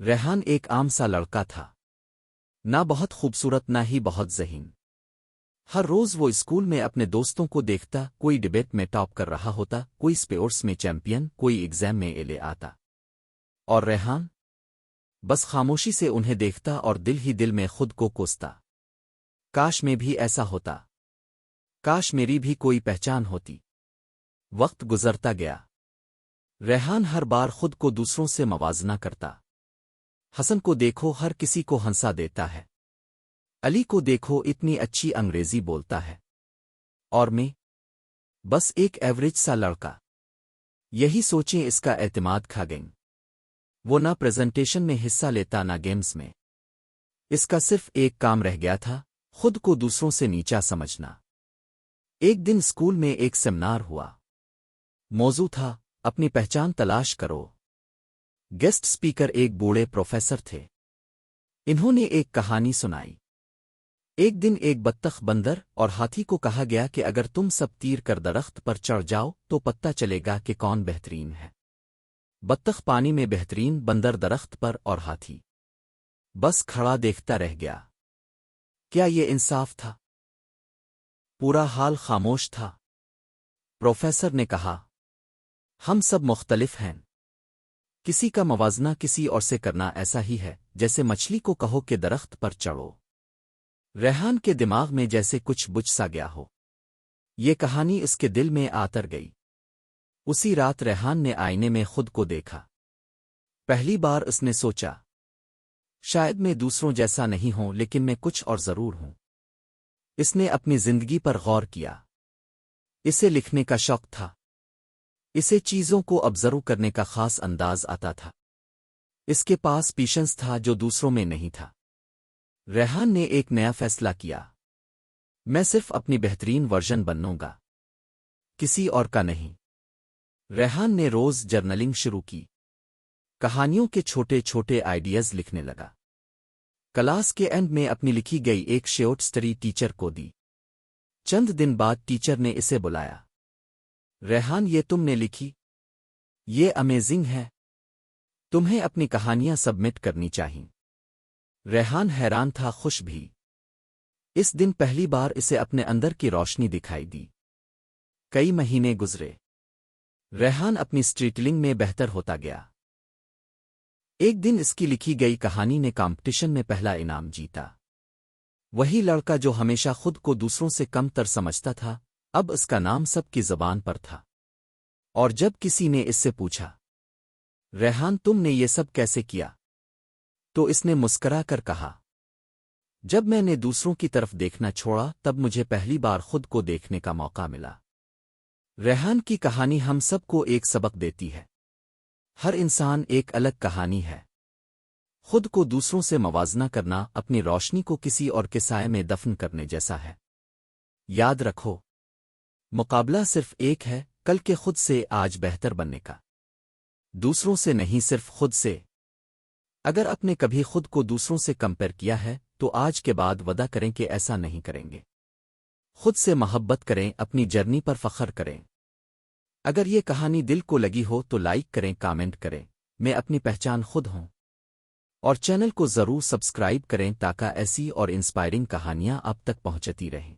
ریحان ایک عام سا لڑکا تھا، نہ بہت خوبصورت نہ ہی بہت ذہین۔ ہر روز وہ اسکول میں اپنے دوستوں کو دیکھتا، کوئی ڈبیٹ میں ٹاپ کر رہا ہوتا، کوئی اسپورٹس میں چیمپئن، کوئی ایگزام میں اے آتا، اور ریحان بس خاموشی سے انہیں دیکھتا اور دل ہی دل میں خود کو کوستا، کاش میں بھی ایسا ہوتا، کاش میری بھی کوئی پہچان ہوتی۔ وقت گزرتا گیا، ریحان ہر بار خود کو دوسروں سے موازنہ کرتا۔ حسن کو دیکھو، ہر کسی کو ہنسا دیتا ہے، علی کو دیکھو، اتنی اچھی انگریزی بولتا ہے، اور میں بس ایک ایوریج سا لڑکا۔ یہی سوچیں اس کا اعتماد کھا گئیں۔ وہ نہ پریزنٹیشن میں حصہ لیتا نہ گیمز میں، اس کا صرف ایک کام رہ گیا تھا، خود کو دوسروں سے نیچا سمجھنا۔ ایک دن اسکول میں ایک سیمینار ہوا، موضوع تھا اپنی پہچان تلاش کرو۔ گیسٹ سپیکر ایک بوڑھے پروفیسر تھے، انہوں نے ایک کہانی سنائی۔ ایک دن ایک بطخ، بندر اور ہاتھی کو کہا گیا کہ اگر تم سب تیر کر درخت پر چڑھ جاؤ تو پتہ چلے گا کہ کون بہترین ہے۔ بطخ پانی میں بہترین، بندر درخت پر، اور ہاتھی بس کھڑا دیکھتا رہ گیا۔ کیا یہ انصاف تھا؟ پورا حال خاموش تھا۔ پروفیسر نے کہا، ہم سب مختلف ہیں، کسی کا موازنہ کسی اور سے کرنا ایسا ہی ہے جیسے مچھلی کو کہو کہ درخت پر چڑھو۔ ریحان کے دماغ میں جیسے کچھ بجھ سا گیا ہو، یہ کہانی اس کے دل میں آتر گئی۔ اسی رات ریحان نے آئینے میں خود کو دیکھا۔ پہلی بار اس نے سوچا، شاید میں دوسروں جیسا نہیں ہوں، لیکن میں کچھ اور ضرور ہوں۔ اس نے اپنی زندگی پر غور کیا۔ اسے لکھنے کا شوق تھا، اسے چیزوں کو آبزرو کرنے کا خاص انداز آتا تھا، اس کے پاس پیشنس تھا جو دوسروں میں نہیں تھا۔ ریحان نے ایک نیا فیصلہ کیا، میں صرف اپنی بہترین ورژن بنوں گا، کسی اور کا نہیں۔ ریحان نے روز جرنلنگ شروع کی، کہانیوں کے چھوٹے چھوٹے آئیڈیاز لکھنے لگا۔ کلاس کے اینڈ میں اپنی لکھی گئی ایک شارٹ سٹوری ٹیچر کو دی۔ چند دن بعد ٹیچر نے اسے بلایا، ریحان یہ تم نے لکھی، یہ امیزنگ ہے، تمہیں اپنی کہانیاں سبمٹ کرنی چاہئیں۔ ریحان حیران تھا، خوش بھی۔ اس دن پہلی بار اسے اپنے اندر کی روشنی دکھائی دی۔ کئی مہینے گزرے، ریحان اپنی اسٹریٹلنگ میں بہتر ہوتا گیا۔ ایک دن اس کی لکھی گئی کہانی نے کمپٹیشن میں پہلا انعام جیتا۔ وہی لڑکا جو ہمیشہ خود کو دوسروں سے کم تر سمجھتا تھا، اب اس کا نام سب کی زبان پر تھا۔ اور جب کسی نے اس سے پوچھا، ریحان تم نے یہ سب کیسے کیا، تو اس نے مسکرا کر کہا، جب میں نے دوسروں کی طرف دیکھنا چھوڑا تب مجھے پہلی بار خود کو دیکھنے کا موقع ملا۔ ریحان کی کہانی ہم سب کو ایک سبق دیتی ہے، ہر انسان ایک الگ کہانی ہے۔ خود کو دوسروں سے موازنہ کرنا اپنی روشنی کو کسی اور کے سائے میں دفن کرنے جیسا ہے۔ یاد رکھو، مقابلہ صرف ایک ہے، کل کے خود سے آج بہتر بننے کا، دوسروں سے نہیں، صرف خود سے۔ اگر آپ نے کبھی خود کو دوسروں سے کمپیئر کیا ہے تو آج کے بعد وعدہ کریں کہ ایسا نہیں کریں گے۔ خود سے محبت کریں، اپنی جرنی پر فخر کریں۔ اگر یہ کہانی دل کو لگی ہو تو لائک کریں، کامنٹ کریں، میں اپنی پہچان خود ہوں، اور چینل کو ضرور سبسکرائب کریں تاکہ ایسی اور انسپائرنگ کہانیاں آپ تک پہنچتی رہیں۔